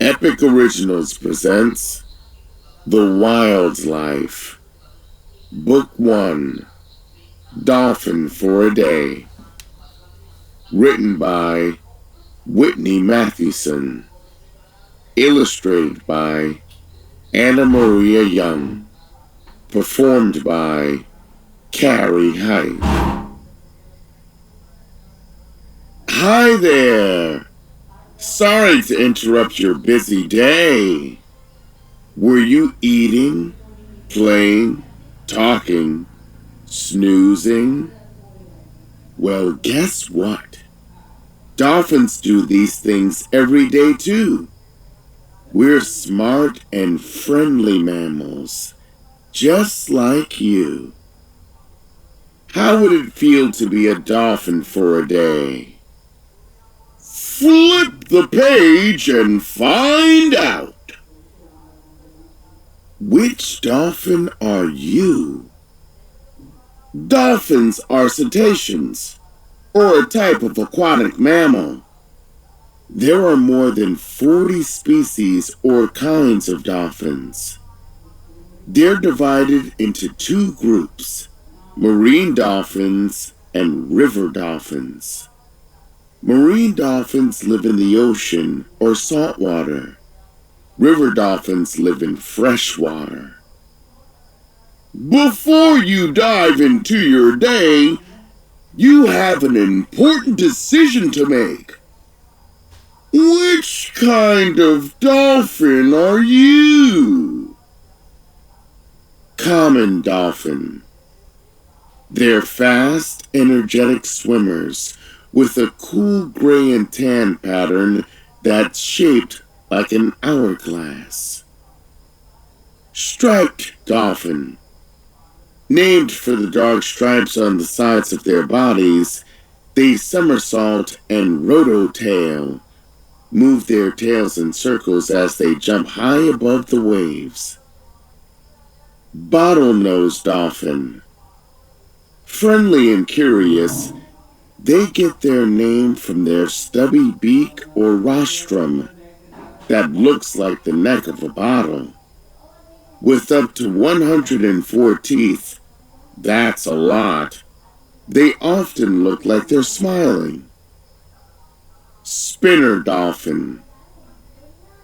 Epic Originals presents The Wildlife, Book 1, Dolphin for a Day, written by Whitney Mathewson, illustrated by Anna Maria Young, performed by Carrie Height. Hi there! Sorry to interrupt your busy day. Were you eating, playing, talking, snoozing? Well, guess what? Dolphins do these things every day too. We're smart and friendly mammals, just like you. How would it feel to be a dolphin for a day? Flip the page and find out. Which dolphin are you? Dolphins are cetaceans, or a type of aquatic mammal. There are more than 40 species or kinds of dolphins. They're divided into two groups, marine dolphins and river dolphins. Marine dolphins live in the ocean or salt water. River dolphins live in fresh water. Before you dive into your day, you have an important decision to make. Which kind of dolphin are you? Common dolphin. They're fast, energetic swimmers with a cool gray and tan pattern that's shaped like an hourglass. Striped dolphin. Named for the dark stripes on the sides of their bodies, they somersault and rototail, move their tails in circles as they jump high above the waves. Bottlenose dolphin. Friendly and curious, they get their name from their stubby beak or rostrum that looks like the neck of a bottle. With up to 104 teeth, that's a lot. They often look like they're smiling. Spinner dolphin.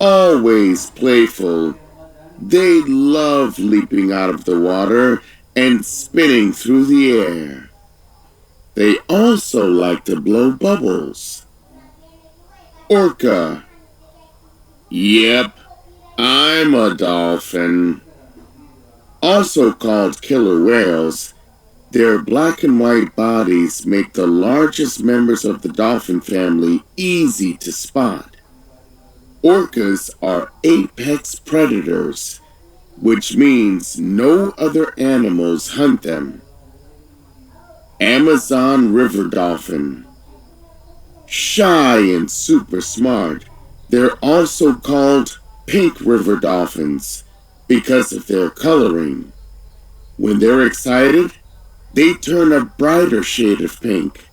Always playful, they love leaping out of the water and spinning through the air. They also like to blow bubbles. Orca. Yep, I'm a dolphin. Also called killer whales, their black and white bodies make the largest members of the dolphin family easy to spot. Orcas are apex predators, which means no other animals hunt them. Amazon river dolphin. Shy and super smart, they're also called pink river dolphins because of their coloring. When they're excited, they turn a brighter shade of pink,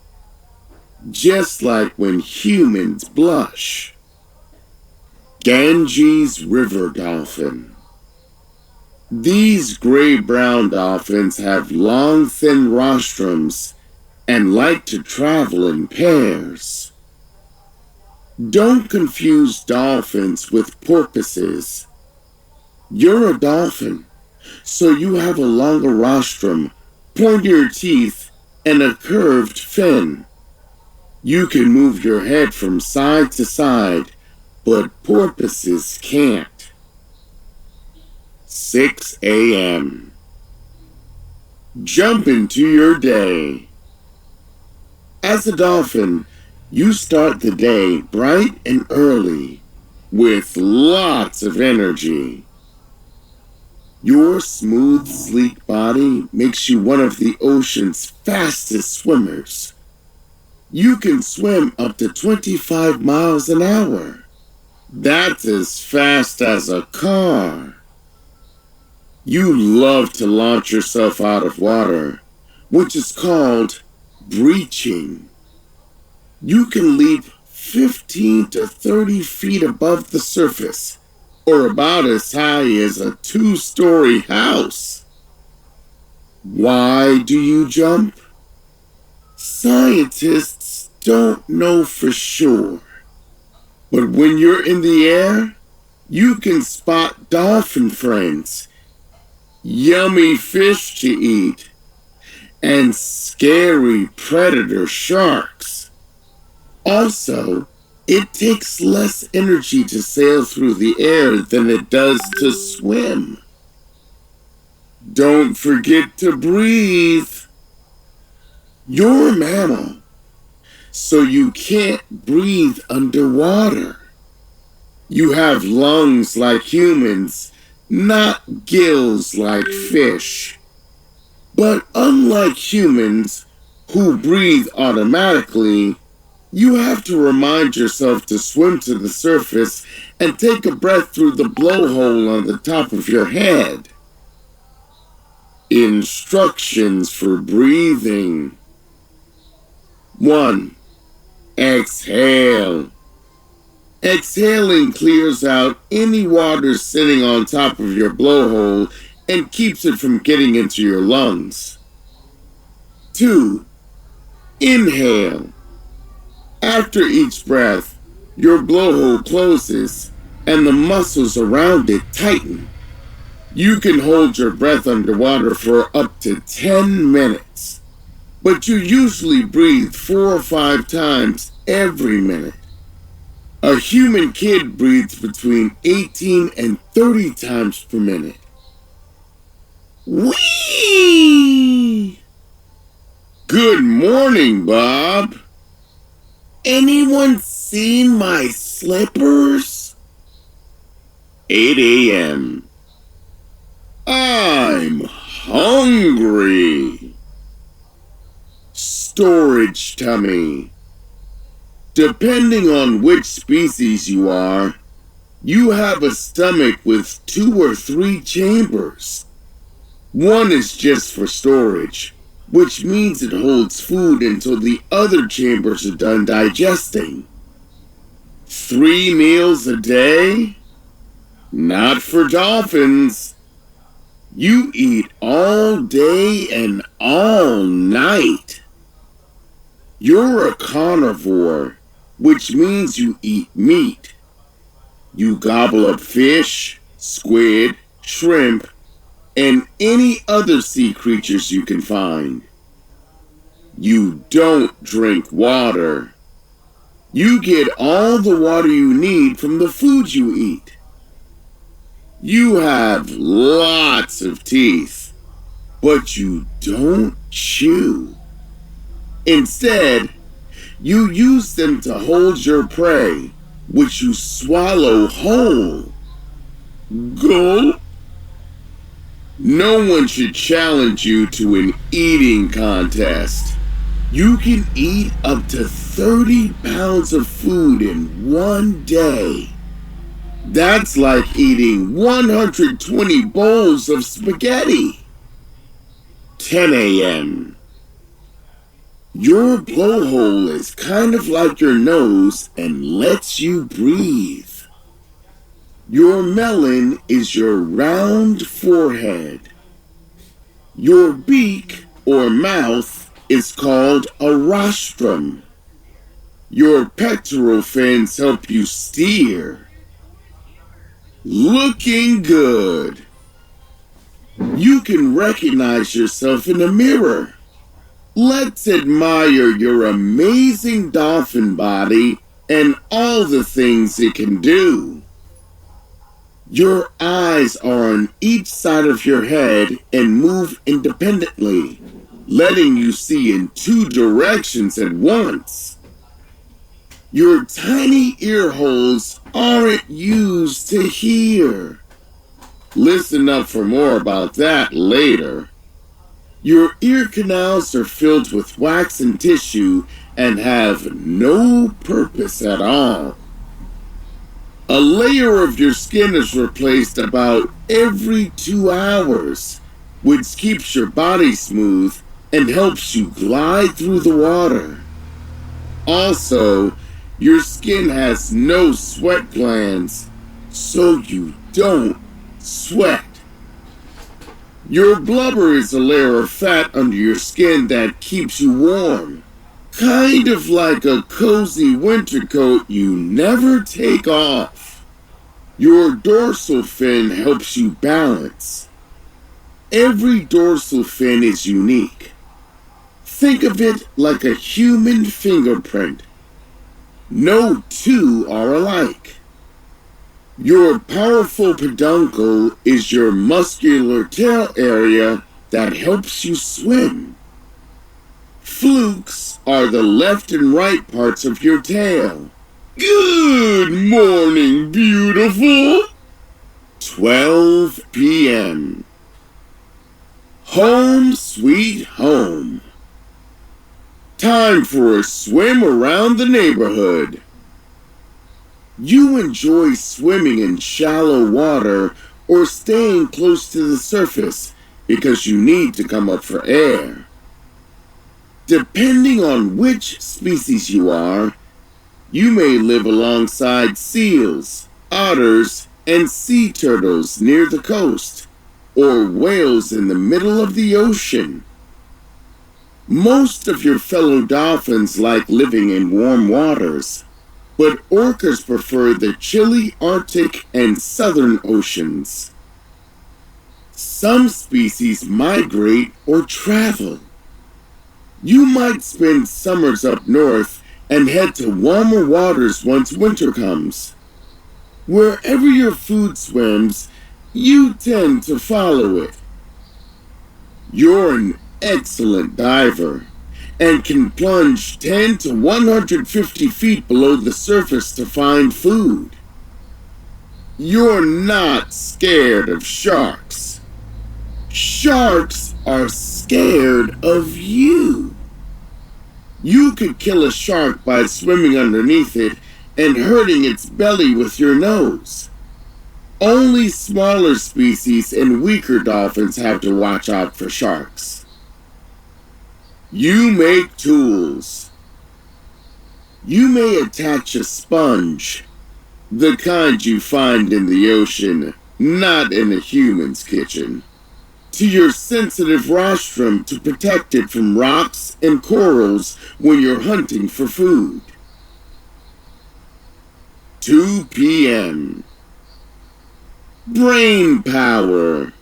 just like when humans blush. Ganges river dolphin. These gray-brown dolphins have long, thin rostrums and like to travel in pairs. Don't confuse dolphins with porpoises. You're a dolphin, so you have a longer rostrum, pointier teeth, and a curved fin. You can move your head from side to side, but porpoises can't. 6 a.m. Jump into your day. As a dolphin, you start the day bright and early, with lots of energy. Your smooth, sleek body makes you one of the ocean's fastest swimmers. You can swim up to 25 miles an hour. That's as fast as a car. You love to launch yourself out of water, which is called breaching. You can leap 15 to 30 feet above the surface, or about as high as a 2-story house. Why do you jump? Scientists don't know for sure. But when you're in the air, you can spot dolphin friends, yummy fish to eat, and scary predator sharks. Also, it takes less energy to sail through the air than it does to swim. Don't forget to breathe. You're a mammal, so you can't breathe underwater. You have lungs like humans, not gills like fish. But unlike humans, who breathe automatically, you have to remind yourself to swim to the surface and take a breath through the blowhole on the top of your head. Instructions for breathing. 1. Exhale. Exhaling clears out any water sitting on top of your blowhole and keeps it from getting into your lungs. 2. Inhale. After each breath, your blowhole closes and the muscles around it tighten. You can hold your breath underwater for up to 10 minutes, but you usually breathe 4 or 5 times every minute. A human kid breathes between 18 and 30 times per minute. Whee! Good morning, Bob. Anyone seen my slippers? 8 a.m. I'm hungry. Storage tummy. Depending on which species you are, you have a stomach with 2 or 3 chambers. One is just for storage, which means it holds food until the other chambers are done digesting. 3 meals a day? Not for dolphins. You eat all day and all night. You're a carnivore, which means you eat meat. You gobble up fish, squid, shrimp, and any other sea creatures you can find. You don't drink water. You get all the water you need from the food you eat. You have lots of teeth, but you don't chew. Instead, you use them to hold your prey, which you swallow whole. Gulp. No one should challenge you to an eating contest. You can eat up to 30 pounds of food in one day. That's like eating 120 bowls of spaghetti. 10 a.m. Your blowhole is kind of like your nose and lets you breathe. Your melon is your round forehead. Your beak or mouth is called a rostrum. Your pectoral fins help you steer. Looking good. You can recognize yourself in a mirror. Let's admire your amazing dolphin body and all the things it can do. Your eyes are on each side of your head and move independently, letting you see in 2 directions at once. Your tiny ear holes aren't used to hear. Listen up for more about that later. Your ear canals are filled with wax and tissue and have no purpose at all. A layer of your skin is replaced about every 2 hours, which keeps your body smooth and helps you glide through the water. Also, Your skin has no sweat glands, so you don't sweat. Your blubber is a layer of fat under your skin that keeps you warm, kind of like a cozy winter coat you never take off. Your dorsal fin helps you balance. Every dorsal fin is unique. Think of it like a human fingerprint. No two are alike. Your powerful peduncle is your muscular tail area that helps you swim. Flukes are the left and right parts of your tail. Good morning, beautiful. 12 p.m. Home sweet home. Time for a swim around the neighborhood. You enjoy swimming in shallow water or staying close to the surface because you need to come up for air. Depending on which species you are, you may live alongside seals, otters, and sea turtles near the coast, or whales in the middle of the ocean. Most of your fellow dolphins like living in warm waters, but orcas prefer the chilly Arctic and Southern oceans. Some species migrate or travel. You might spend summers up north and head to warmer waters once winter comes. Wherever your food swims, you tend to follow it. You're an excellent diver and can plunge 10 to 150 feet below the surface to find food. You're not scared of sharks. Sharks are scared of you. You could kill a shark by swimming underneath it and hurting its belly with your nose. Only smaller species and weaker dolphins have to watch out for sharks. You make tools. You may attach a sponge, the kind you find in the ocean, not in a human's kitchen, to your sensitive rostrum to protect it from rocks and corals when you're hunting for food. 2 p.m. Brain power.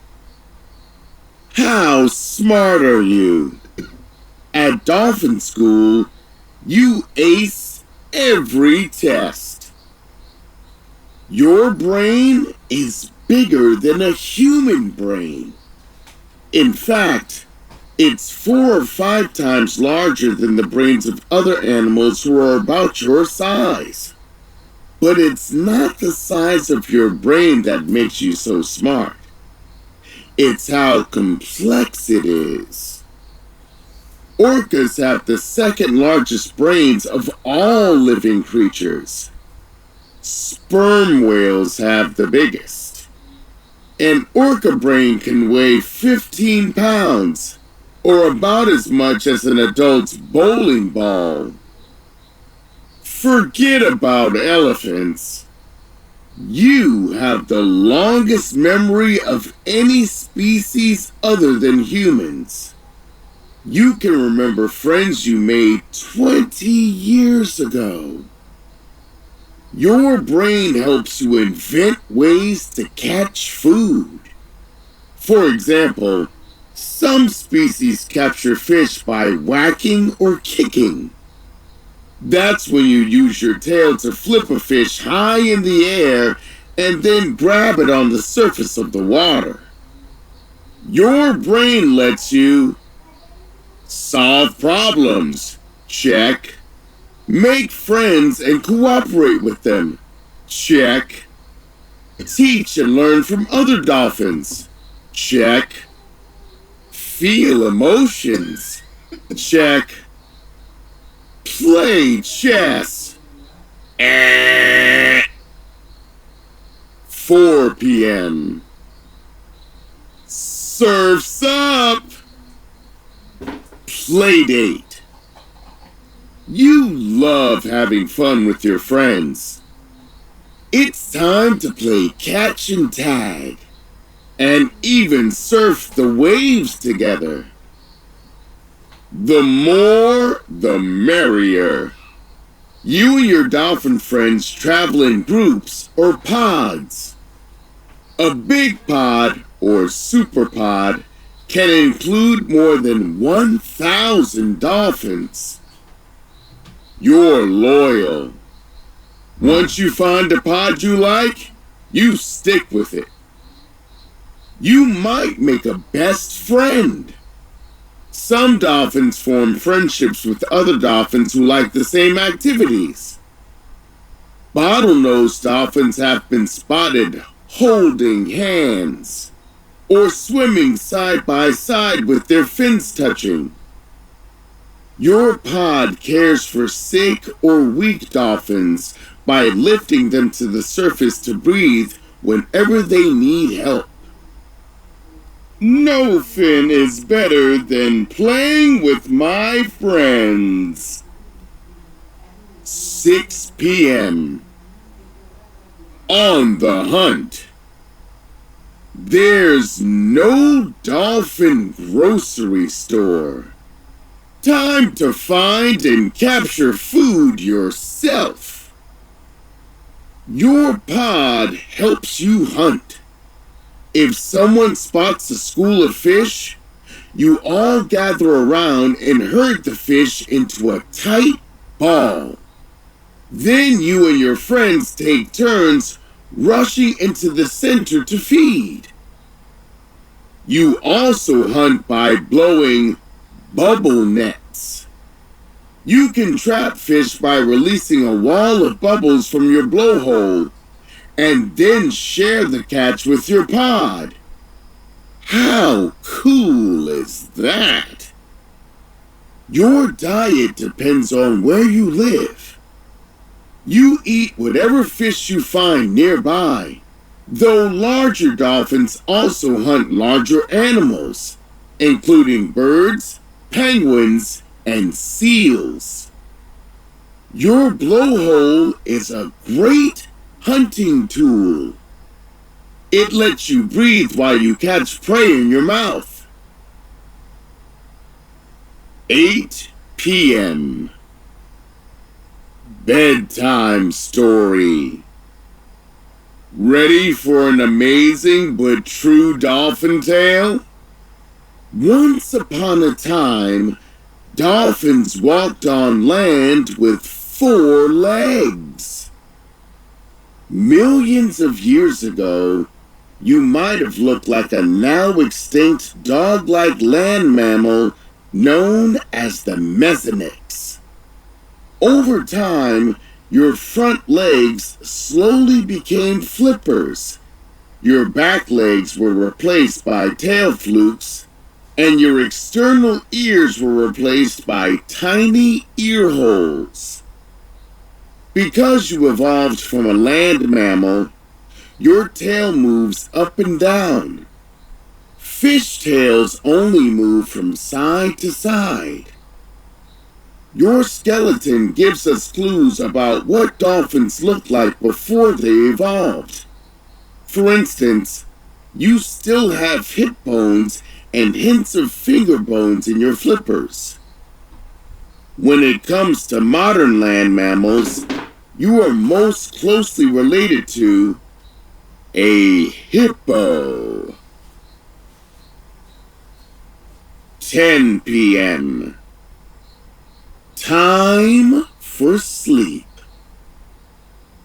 How smart are you? At dolphin school, you ace every test. Your brain is bigger than a human brain. In fact, it's 4 or 5 times larger than the brains of other animals who are about your size. But it's not the size of your brain that makes you so smart. It's how complex it is. Orcas have the second largest brains of all living creatures. Sperm whales have the biggest. An orca brain can weigh 15 pounds, or about as much as an adult's bowling ball. Forget about elephants. You have the longest memory of any species other than humans. You can remember friends you made 20 years ago. Your brain helps you invent ways to catch food. For example, some species capture fish by whacking or kicking. That's when you use your tail to flip a fish high in the air and then grab it on the surface of the water. Your brain lets you solve problems. Check. Make friends and cooperate with them. Check. Teach and learn from other dolphins. Check. Feel emotions. Check. Play chess. 4 p.m. Surf's up. Playdate. You love having fun with your friends. It's time to play catch and tag, and even surf the waves together. The more, the merrier. You and your dolphin friends travel in groups or pods. A big pod or super pod can include more than 1,000 dolphins. You're loyal. Once you find a pod you like, you stick with it. You might make a best friend. Some dolphins form friendships with other dolphins who like the same activities. Bottlenose dolphins have been spotted holding hands or swimming side by side with their fins touching. Your pod cares for sick or weak dolphins by lifting them to the surface to breathe whenever they need help. No fin is better than playing with my friends. 6 p.m. On the hunt. There's no dolphin grocery store. Time to find and capture food yourself. Your pod helps you hunt. If someone spots a school of fish, you all gather around and herd the fish into a tight ball. Then you and your friends take turns rushing into the center to feed. You also hunt by blowing bubble nets. You can trap fish by releasing a wall of bubbles from your blowhole and then share the catch with your pod. How cool is that? Your diet depends on where you live. You eat whatever fish you find nearby, though larger dolphins also hunt larger animals, including birds, penguins, and seals. Your blowhole is a great hunting tool. It lets you breathe while you catch prey in your mouth. 8 p.m. Bedtime story. Ready for an amazing but true dolphin tale? Once upon a time, dolphins walked on land with 4 legs. Millions of years ago, you might have looked like a now extinct dog-like land mammal known as the Mesonyx. Over time, your front legs slowly became flippers. Your back legs were replaced by tail flukes, and your external ears were replaced by tiny ear holes. Because you evolved from a land mammal, your tail moves up and down. Fish tails only move from side to side. Your skeleton gives us clues about what dolphins looked like before they evolved. For instance, you still have hip bones and hints of finger bones in your flippers. When it comes to modern land mammals, you are most closely related to a hippo. 10 p.m. Time for sleep.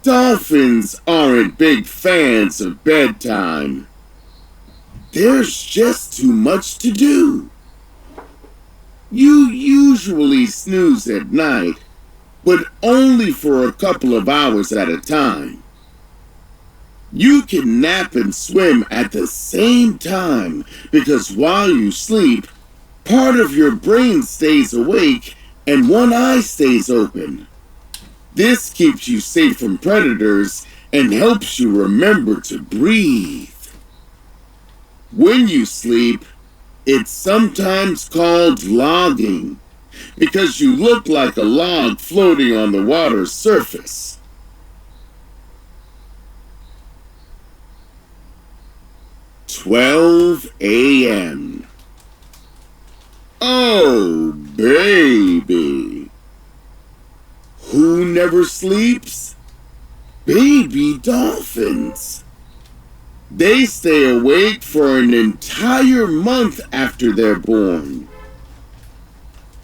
Dolphins aren't big fans of bedtime. There's just too much to do. You usually snooze at night, but only for a couple of hours at a time. You can nap and swim at the same time because while you sleep, part of your brain stays awake and one eye stays open. This keeps you safe from predators and helps you remember to breathe. When you sleep, it's sometimes called logging, because you look like a log floating on the water's surface. 12 a.m. Oh, baby. Who never sleeps? Baby dolphins. They stay awake for an entire month after they're born.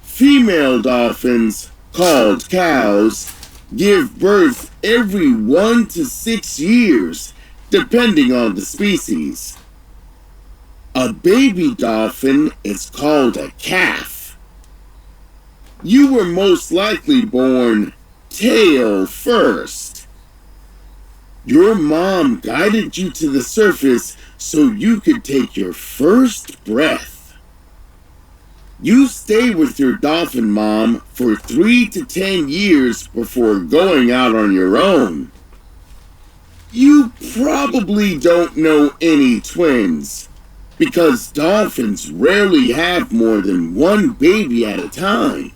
Female dolphins, called cows, give birth every 1 to 6 years, depending on the species. A baby dolphin is called a calf. You were most likely born tail first. Your mom guided you to the surface so you could take your first breath. You stay with your dolphin mom for 3 to 10 years before going out on your own. You probably don't know any twins, because dolphins rarely have more than one baby at a time.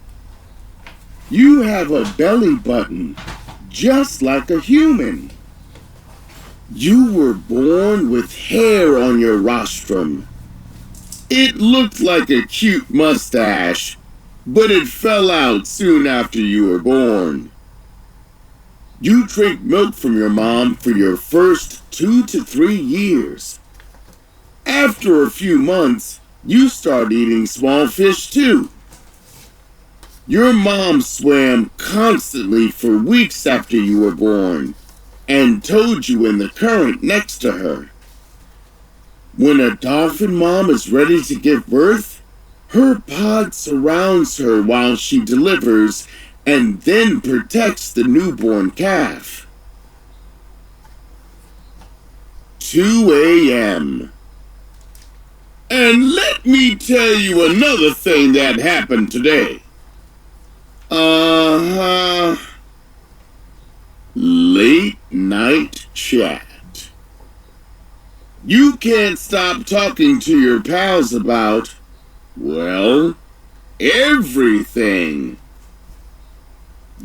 You have a belly button, just like a human. You were born with hair on your rostrum. It looked like a cute mustache, but it fell out soon after you were born. You drink milk from your mom for your first 2 to 3 years. After a few months, you start eating small fish too. Your mom swam constantly for weeks after you were born and towed you in the current next to her. When a dolphin mom is ready to give birth, her pod surrounds her while she delivers and then protects the newborn calf. 2 a.m. And let me tell you another thing that happened today. Late night chat. You can't stop talking to your pals about, well, everything.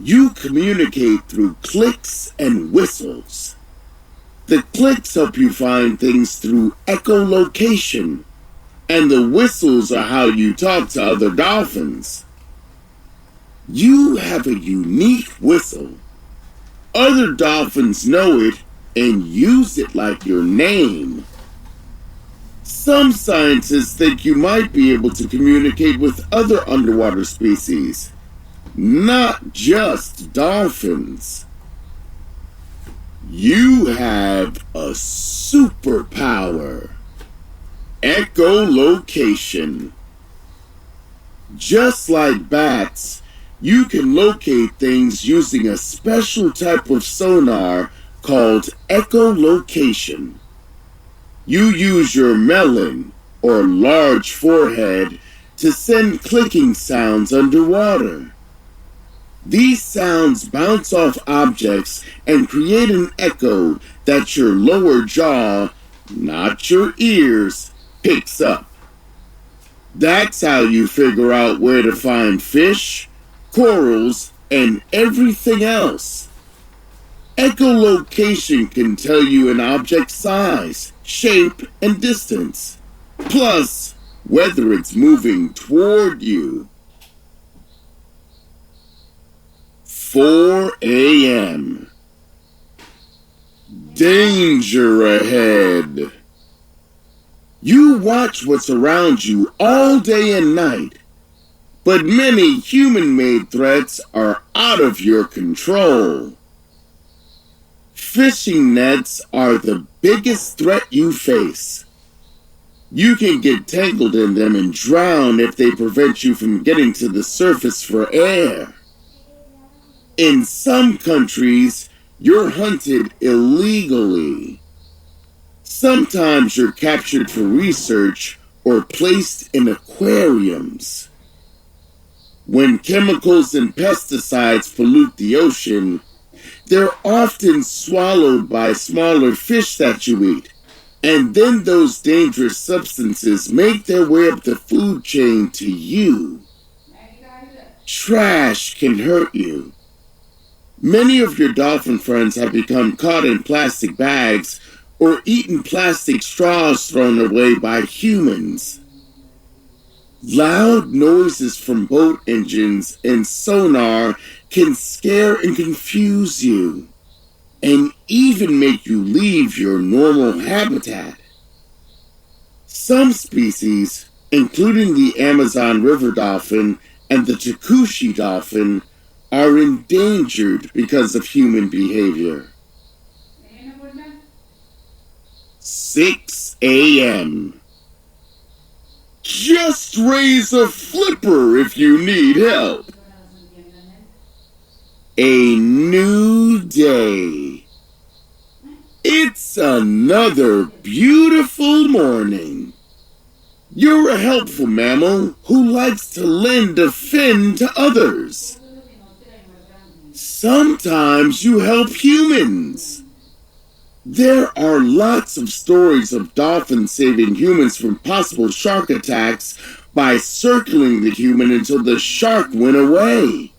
You communicate through clicks and whistles. The clicks help you find things through echolocation, and the whistles are how you talk to other dolphins. You have a unique whistle. Other dolphins know it and use it like your name. Some scientists think you might be able to communicate with other underwater species, not just dolphins. You have a superpower. Echolocation. Just like bats, you can locate things using a special type of sonar called echolocation. You use your melon, or large forehead, to send clicking sounds underwater. These sounds bounce off objects and create an echo that your lower jaw, not your ears, picks up. That's how you figure out where to find fish, corals, and everything else. Echolocation can tell you an object's size, shape, and distance, plus whether it's moving toward you. 4 a.m. Danger ahead. You watch what's around you all day and night, but many human-made threats are out of your control. Fishing nets are the biggest threat you face. You can get tangled in them and drown if they prevent you from getting to the surface for air. In some countries, you're hunted illegally. Sometimes you're captured for research or placed in aquariums. When chemicals and pesticides pollute the ocean, they're often swallowed by smaller fish that you eat, and then those dangerous substances make their way up the food chain to you. Trash can hurt you. Many of your dolphin friends have become caught in plastic bags or eaten plastic straws thrown away by humans. Loud noises from boat engines and sonar can scare and confuse you, and even make you leave your normal habitat. Some species, including the Amazon river dolphin and the Takushi dolphin, are endangered because of human behavior. 6 a.m. Just raise a flipper if you need help. A new day. It's another beautiful morning. You're a helpful mammal who likes to lend a fin to others. Sometimes you help humans. There are lots of stories of dolphins saving humans from possible shark attacks by circling the human until the shark went away.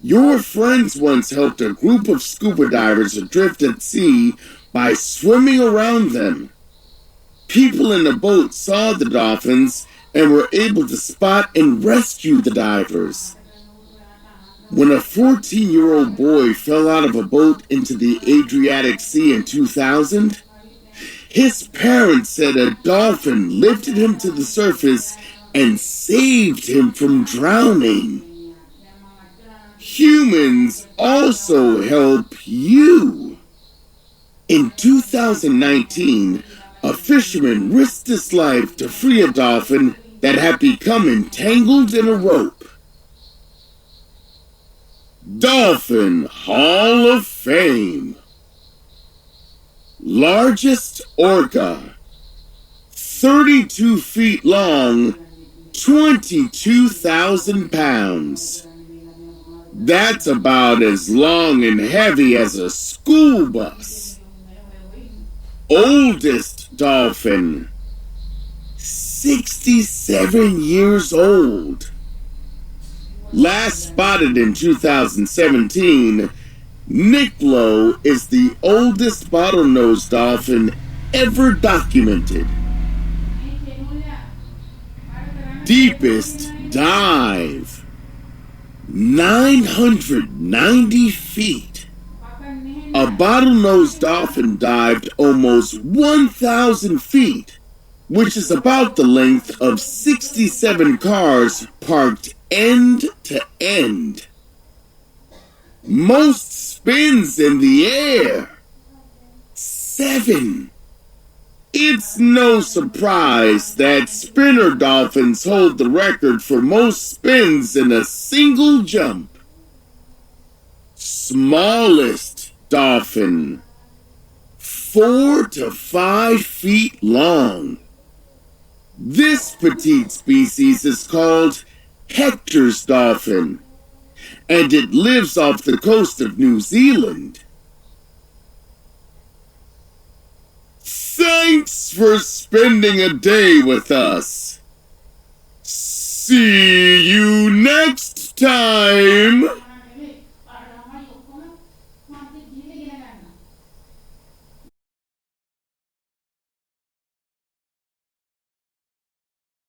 Your friends once helped a group of scuba divers adrift at sea by swimming around them. People in the boat saw the dolphins and were able to spot and rescue the divers. When a 14-year-old boy fell out of a boat into the Adriatic Sea in 2000, his parents said a dolphin lifted him to the surface and saved him from drowning. Humans also help you. In 2019, a fisherman risked his life to free a dolphin that had become entangled in a rope. Dolphin Hall of Fame. Largest orca. 32 feet long, 22,000 pounds. That's about as long and heavy as a school bus. Oldest dolphin. 67 years old. Last spotted in 2017, Niclo is the oldest bottlenose dolphin ever documented. Deepest dive. 990 feet. A bottlenose dolphin dived almost 1,000 feet, which is about the length of 67 cars parked end to end. Most spins in the air. 7. It's no surprise that spinner dolphins hold the record for most spins in a single jump. Smallest dolphin. 4 to 5 feet long. This petite species is called Hector's dolphin, and it lives off the coast of New Zealand. Thanks for spending a day with us. See you next time.